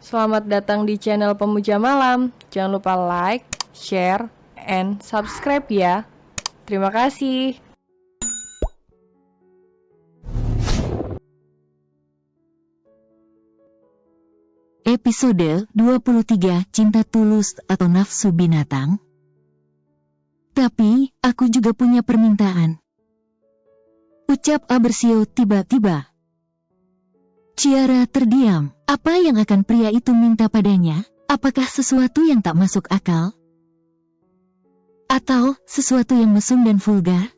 Selamat datang di channel Pemuja Malam. Jangan lupa like, share, and subscribe ya. Terima kasih. Episode 23 Cinta Tulus atau Nafsu Binatang. Tapi, aku juga punya permintaan. Ucap Abersio tiba-tiba. Ciara terdiam. Apa yang akan pria itu minta padanya? Apakah sesuatu yang tak masuk akal? Atau sesuatu yang mesum dan vulgar?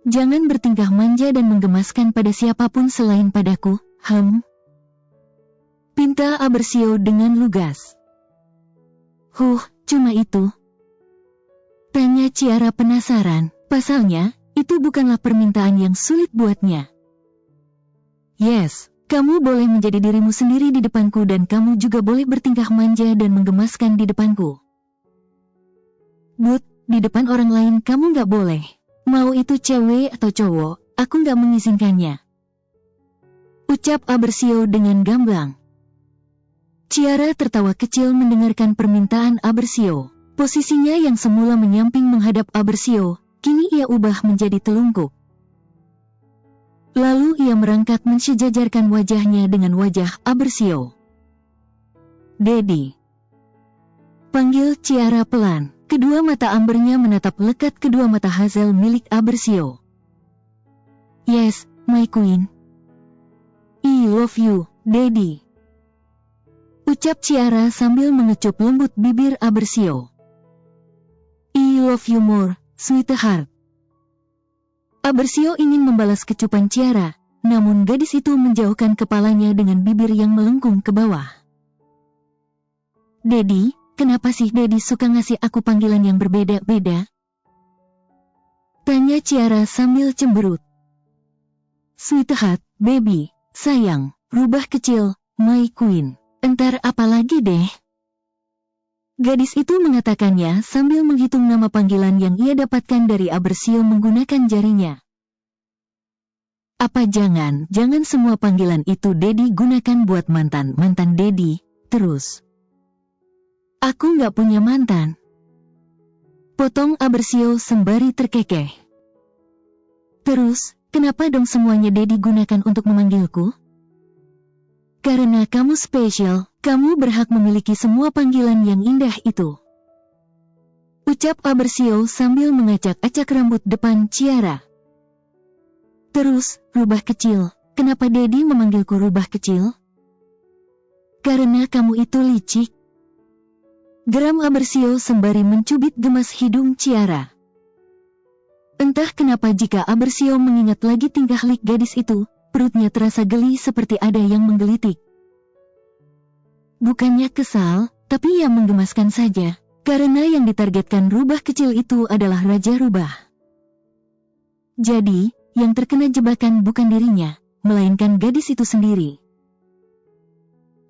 Jangan bertingkah manja dan menggemaskan pada siapapun selain padaku, pinta Abersio dengan lugas. Cuma itu? Tanya Ciara penasaran. Pasalnya, itu bukanlah permintaan yang sulit buatnya. Yes, kamu boleh menjadi dirimu sendiri di depanku dan kamu juga boleh bertingkah manja dan menggemaskan di depanku. But, di depan orang lain kamu gak boleh. Mau itu cewek atau cowok, aku gak mengizinkannya. Ucap Abersio dengan gamblang. Ciara tertawa kecil mendengarkan permintaan Abersio. Posisinya yang semula menyamping menghadap Abersio, kini ia ubah menjadi telungkup. Lalu ia merangkak mensejajarkan wajahnya dengan wajah Abersio. Daddy. Panggil Ciara pelan. Kedua mata ambernya menatap lekat kedua mata Hazel milik Abersio. Yes, my queen. I love you, Daddy. Ucap Ciara sambil mengecup lembut bibir Abersio. I love you more, sweetheart. Abersio ingin membalas kecupan Ciara, namun gadis itu menjauhkan kepalanya dengan bibir yang melengkung ke bawah. Daddy, kenapa sih Daddy suka ngasih aku panggilan yang berbeda-beda? Tanya Ciara sambil cemberut. Sweetheart, baby, sayang, rubah kecil, my queen. Entar apa lagi deh? Gadis itu mengatakannya sambil menghitung nama panggilan yang ia dapatkan dari Abersio menggunakan jarinya. Apa jangan semua panggilan itu Daddy gunakan buat mantan Daddy, terus? Aku nggak punya mantan. Potong Abersio sembari terkekeh. Terus, kenapa dong semuanya Daddy gunakan untuk memanggilku? Karena kamu spesial, kamu berhak memiliki semua panggilan yang indah itu. Ucap Abersio sambil mengacak-acak rambut depan Ciara. Terus, rubah kecil, kenapa Daddy memanggilku rubah kecil? Karena kamu itu licik. Geram Abersio sembari mencubit gemas hidung Ciara. Entah kenapa jika Abersio mengingat lagi tingkah lik gadis itu, perutnya terasa geli seperti ada yang menggelitik. Bukannya kesal, tapi ia menggemaskan saja, karena yang ditargetkan rubah kecil itu adalah Raja Rubah. Jadi, yang terkena jebakan bukan dirinya, melainkan gadis itu sendiri.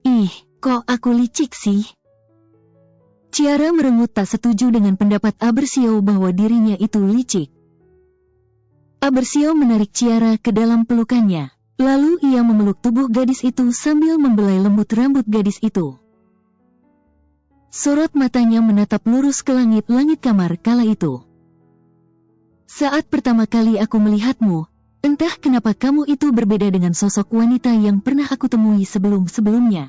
Ih, kok aku licik sih? Ciara merengut tak setuju dengan pendapat Abersio bahwa dirinya itu licik. Abersio menarik Ciara ke dalam pelukannya. Lalu ia memeluk tubuh gadis itu sambil membelai lembut rambut gadis itu. Sorot matanya menatap lurus ke langit-langit kamar kala itu. Saat pertama kali aku melihatmu, entah kenapa kamu itu berbeda dengan sosok wanita yang pernah aku temui sebelum-sebelumnya.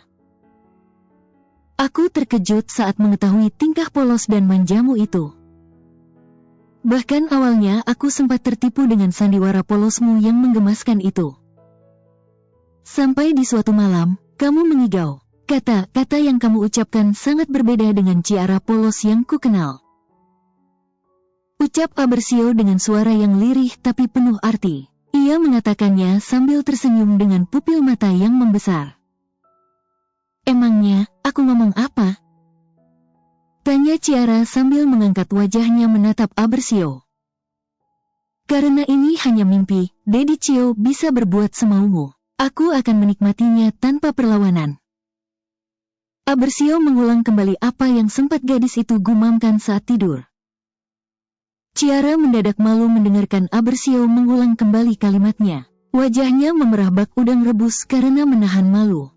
Aku terkejut saat mengetahui tingkah polos dan manjamu itu. Bahkan awalnya aku sempat tertipu dengan sandiwara polosmu yang menggemaskan itu. Sampai di suatu malam, kamu mengigau. Kata-kata yang kamu ucapkan sangat berbeda dengan Ciara polos yang ku kenal. Ucap Abersio dengan suara yang lirih tapi penuh arti. Ia mengatakannya sambil tersenyum dengan pupil mata yang membesar. Emangnya, aku ngomong apa? Tanya Ciara sambil mengangkat wajahnya menatap Abersio. Karena ini hanya mimpi, Daddy Cio bisa berbuat semaumu. Aku akan menikmatinya tanpa perlawanan. Abersio mengulang kembali apa yang sempat gadis itu gumamkan saat tidur. Ciara mendadak malu mendengarkan Abersio mengulang kembali kalimatnya. Wajahnya memerah bak udang rebus karena menahan malu.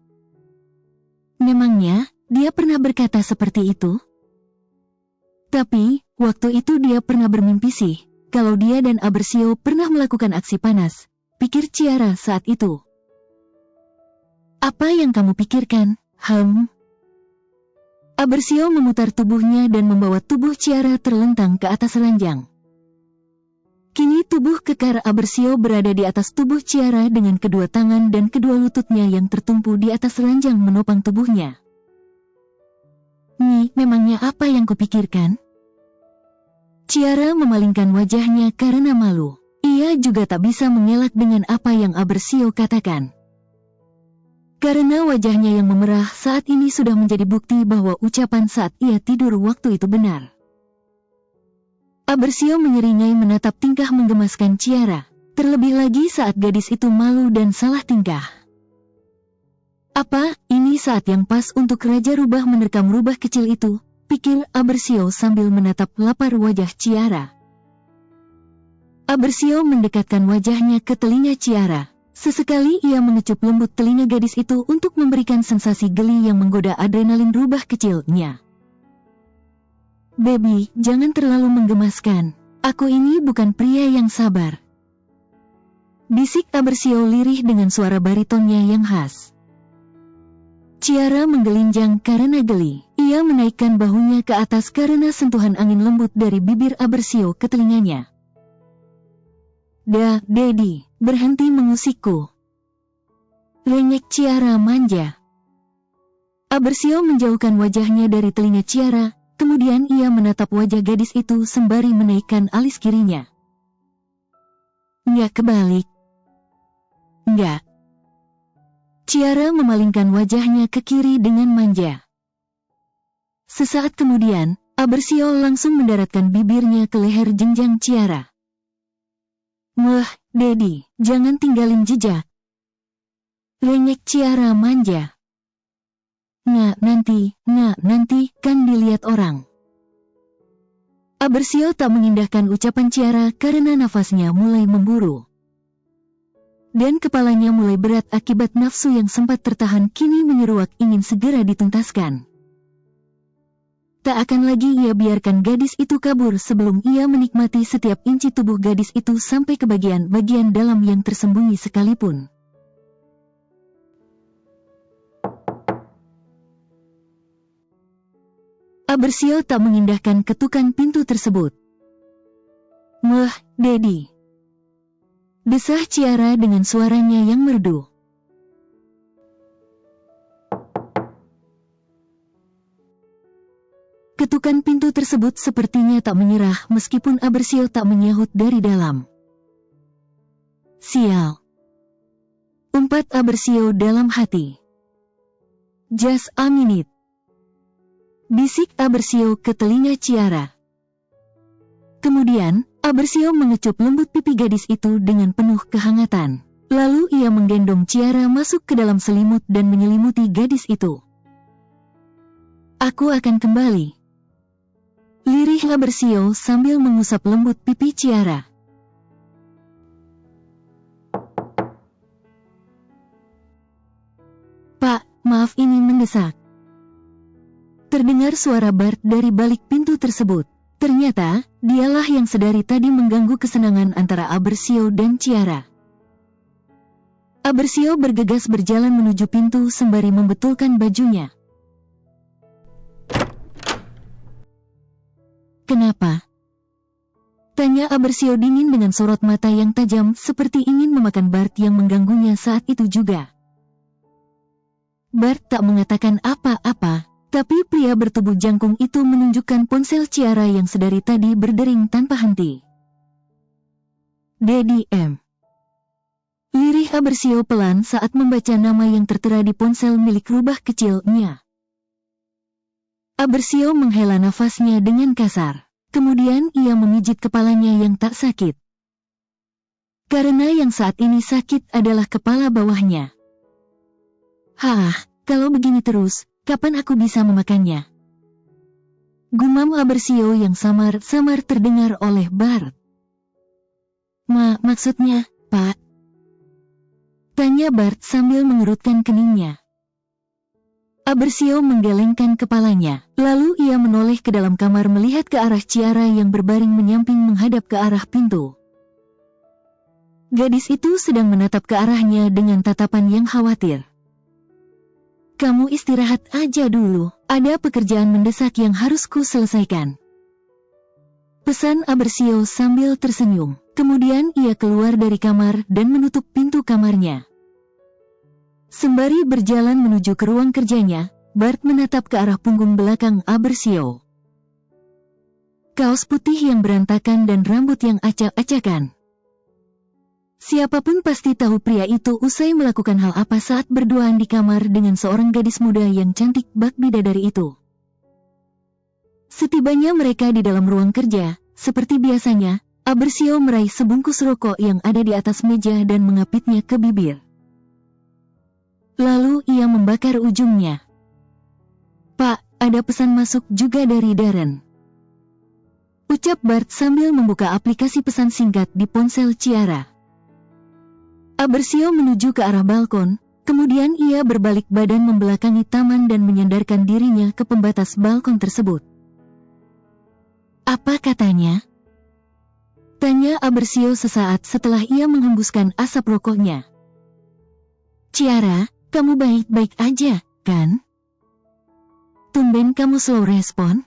Memangnya, dia pernah berkata seperti itu? Tapi, waktu itu dia pernah bermimpi sih, kalau dia dan Abersio pernah melakukan aksi panas, pikir Ciara saat itu. Apa yang kamu pikirkan? Abersio memutar tubuhnya dan membawa tubuh Ciara terlentang ke atas ranjang. Kini tubuh kekar Abersio berada di atas tubuh Ciara dengan kedua tangan dan kedua lututnya yang tertumpu di atas ranjang menopang tubuhnya. Nih, memangnya apa yang kupikirkan? Ciara memalingkan wajahnya karena malu. Ia juga tak bisa mengelak dengan apa yang Abersio katakan. Karena wajahnya yang memerah saat ini sudah menjadi bukti bahwa ucapan saat ia tidur waktu itu benar. Abersio menyeringai menatap tingkah menggemaskan Ciara, terlebih lagi saat gadis itu malu dan salah tingkah. Apa, ini saat yang pas untuk Raja Rubah menerkam rubah kecil itu, pikir Abersio sambil menatap lapar wajah Ciara. Abersio mendekatkan wajahnya ke telinga Ciara. Sesekali ia mengecup lembut telinga gadis itu untuk memberikan sensasi geli yang menggoda adrenalin rubah kecilnya. Baby, jangan terlalu menggemaskan. Aku ini bukan pria yang sabar. Bisik Abersio lirih dengan suara baritonnya yang khas. Ciara menggelinjang karena geli. Ia menaikkan bahunya ke atas karena sentuhan angin lembut dari bibir Abersio ke telinganya. Daddy, berhenti mengusikku. Renyek Ciara manja. Abersio menjauhkan wajahnya dari telinga Ciara. Kemudian ia menatap wajah gadis itu sembari menaikkan alis kirinya. Nggak kebalik. Nggak. Ciara memalingkan wajahnya ke kiri dengan manja. Sesaat kemudian, Abersio langsung mendaratkan bibirnya ke leher jenjang Ciara. Daddy, jangan tinggalin jejak. Renyek Ciara manja. Nanti, kan dilihat orang. Abersio tak mengindahkan ucapan Ciara karena nafasnya mulai memburu. Dan kepalanya mulai berat akibat nafsu yang sempat tertahan kini menyeruak ingin segera dituntaskan. Tak akan lagi ia biarkan gadis itu kabur sebelum ia menikmati setiap inci tubuh gadis itu sampai ke bagian-bagian dalam yang tersembunyi sekalipun. Abersio tak mengindahkan ketukan pintu tersebut. Daddy. Desah Ciara dengan suaranya yang merdu. Ketukan pintu tersebut sepertinya tak menyerah meskipun Abersio tak menyahut dari dalam. Sial. Umpat Abersio dalam hati. Just a minute. Bisik Abersio ke telinga Ciara. Kemudian, Abersio mengecup lembut pipi gadis itu dengan penuh kehangatan. Lalu ia menggendong Ciara masuk ke dalam selimut dan menyelimuti gadis itu. Aku akan kembali. Lirih Abersio sambil mengusap lembut pipi Ciara. Pak, maaf ini mendesak. Terdengar suara Bart dari balik pintu tersebut. Ternyata, dialah yang sedari tadi mengganggu kesenangan antara Abersio dan Ciara. Abersio bergegas berjalan menuju pintu sembari membetulkan bajunya. Kenapa? Tanya Abersio dingin dengan sorot mata yang tajam seperti ingin memakan Bart yang mengganggunya saat itu juga. Bart tak mengatakan apa-apa. Tapi pria bertubuh jangkung itu menunjukkan ponsel Ciara yang sedari tadi berdering tanpa henti. Daddy M. Lirih Abersio pelan saat membaca nama yang tertera di ponsel milik rubah kecilnya. Abersio menghela nafasnya dengan kasar. Kemudian ia memijit kepalanya yang tak sakit. Karena yang saat ini sakit adalah kepala bawahnya. Kalau begini terus, kapan aku bisa memakannya? Gumam Abersio yang samar-samar terdengar oleh Bart. Maksudnya, Pak? Tanya Bart sambil mengerutkan keningnya. Abersio menggelengkan kepalanya, lalu ia menoleh ke dalam kamar melihat ke arah Ciara yang berbaring menyamping menghadap ke arah pintu. Gadis itu sedang menatap ke arahnya dengan tatapan yang khawatir. "Kamu istirahat aja dulu, ada pekerjaan mendesak yang harus ku selesaikan," pesan Abersio sambil tersenyum. Kemudian ia keluar dari kamar dan menutup pintu kamarnya. Sembari berjalan menuju ke ruang kerjanya, Bart menatap ke arah punggung belakang Abersio. Kaos putih yang berantakan dan rambut yang acak-acakan. Siapapun pasti tahu pria itu usai melakukan hal apa saat berduaan di kamar dengan seorang gadis muda yang cantik bak bidadari itu. Setibanya mereka di dalam ruang kerja, seperti biasanya, Abersio meraih sebungkus rokok yang ada di atas meja dan mengapitnya ke bibir. Lalu ia membakar ujungnya. "Pak, ada pesan masuk juga dari Darren," ucap Bart sambil membuka aplikasi pesan singkat di ponsel Ciara. Abersio menuju ke arah balkon, kemudian ia berbalik badan membelakangi taman dan menyandarkan dirinya ke pembatas balkon tersebut. "Apa katanya?" tanya Abersio sesaat setelah ia menghembuskan asap rokoknya. "Ciara, kamu baik-baik aja, kan? Tumben kamu slow respon.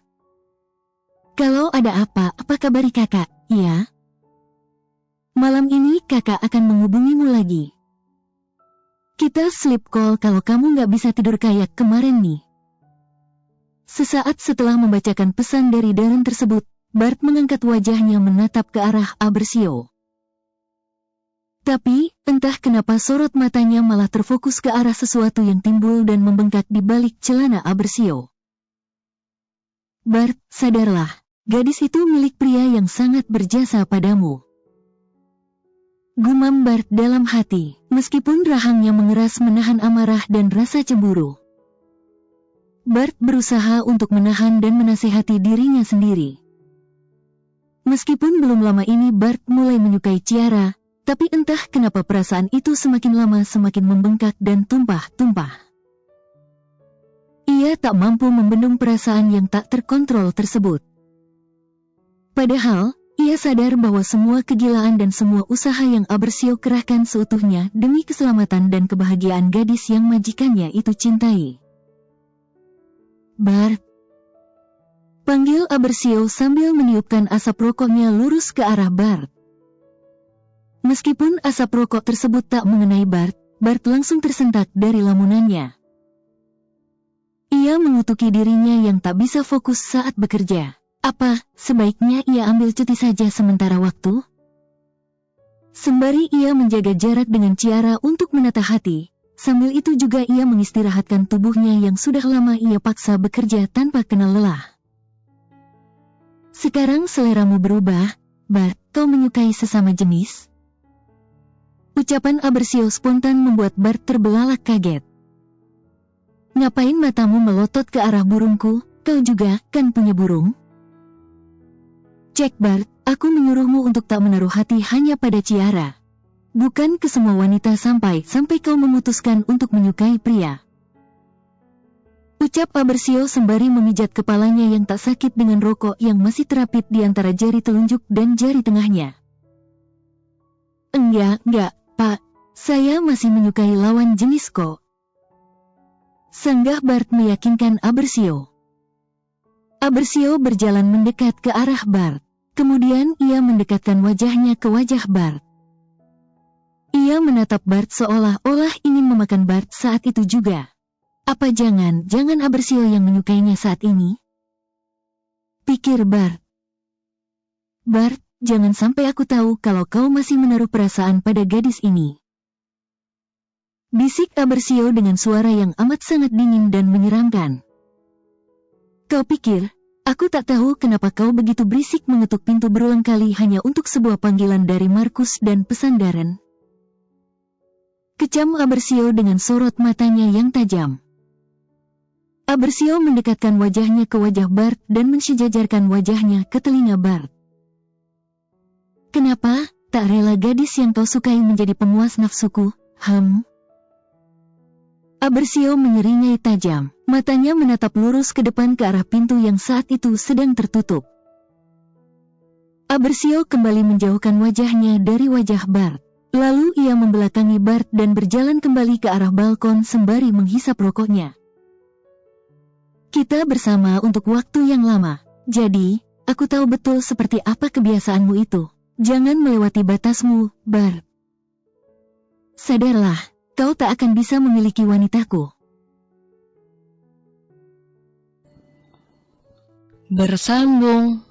Kalau ada apa kabari kakak, ya? Malam ini kakak akan menghubungimu lagi. Kita sleep call kalau kamu nggak bisa tidur kayak kemarin nih." Sesaat setelah membacakan pesan dari Darren tersebut, Bart mengangkat wajahnya menatap ke arah Abersio. Tapi, entah kenapa sorot matanya malah terfokus ke arah sesuatu yang timbul dan membengkak di balik celana Abersio. "Bart, sadarlah, gadis itu milik pria yang sangat berjasa padamu," gumam Bart dalam hati, meskipun rahangnya mengeras menahan amarah dan rasa cemburu. Bart berusaha untuk menahan dan menasihati dirinya sendiri. Meskipun belum lama ini Bart mulai menyukai Ciara, tapi entah kenapa perasaan itu semakin lama semakin membengkak dan tumpah-tumpah. Ia tak mampu membendung perasaan yang tak terkontrol tersebut. Padahal, ia sadar bahwa semua kegilaan dan semua usaha yang Abersio kerahkan seutuhnya demi keselamatan dan kebahagiaan gadis yang majikannya itu cintai. "Bart," panggil Abersio sambil meniupkan asap rokoknya lurus ke arah Bart. Meskipun asap rokok tersebut tak mengenai Bart, Bart langsung tersentak dari lamunannya. Ia mengutuki dirinya yang tak bisa fokus saat bekerja. Apa, sebaiknya ia ambil cuti saja sementara waktu? Sembari ia menjaga jarak dengan Ciara untuk menata hati, sambil itu juga ia mengistirahatkan tubuhnya yang sudah lama ia paksa bekerja tanpa kenal lelah. "Sekarang seleramu berubah, Bart, kau menyukai sesama jenis?" Ucapan Abersio spontan membuat Bart terbelalak kaget. "Ngapain matamu melotot ke arah burungku? Kau juga kan punya burung?" "Cek Bart, aku menyuruhmu untuk tak menaruh hati hanya pada Ciara. Bukan ke semua wanita sampai kau memutuskan untuk menyukai pria," ucap Abersio sembari memijat kepalanya yang tak sakit dengan rokok yang masih terapit di antara jari telunjuk dan jari tengahnya. Enggak, Pak. Saya masih menyukai lawan jenis kok," sanggah Bart meyakinkan Abersio. Abersio berjalan mendekat ke arah Bart. Kemudian ia mendekatkan wajahnya ke wajah Bart. Ia menatap Bart seolah-olah ingin memakan Bart saat itu juga. Apa jangan Abersio yang menyukainya saat ini? Pikir Bart. "Bart, jangan sampai aku tahu kalau kau masih menaruh perasaan pada gadis ini," bisik Abersio dengan suara yang amat sangat dingin dan menyeramkan. "Kau pikir, aku tak tahu kenapa kau begitu berisik mengetuk pintu berulang kali hanya untuk sebuah panggilan dari Markus dan pesan Darren?" Kecam Abersio dengan sorot matanya yang tajam. Abersio mendekatkan wajahnya ke wajah Bart dan mensejajarkan wajahnya ke telinga Bart. "Kenapa, tak rela gadis yang kau sukai menjadi pemuas nafsuku, Abersio menyeringai tajam. Matanya menatap lurus ke depan ke arah pintu yang saat itu sedang tertutup. Abersio kembali menjauhkan wajahnya dari wajah Bart. Lalu ia membelakangi Bart dan berjalan kembali ke arah balkon sembari menghisap rokoknya. Kita bersama untuk waktu yang lama. Jadi, aku tahu betul seperti apa kebiasaanmu itu. Jangan melewati batasmu, Bart. Sadarlah, kau tak akan bisa memiliki wanitaku. Bersambung.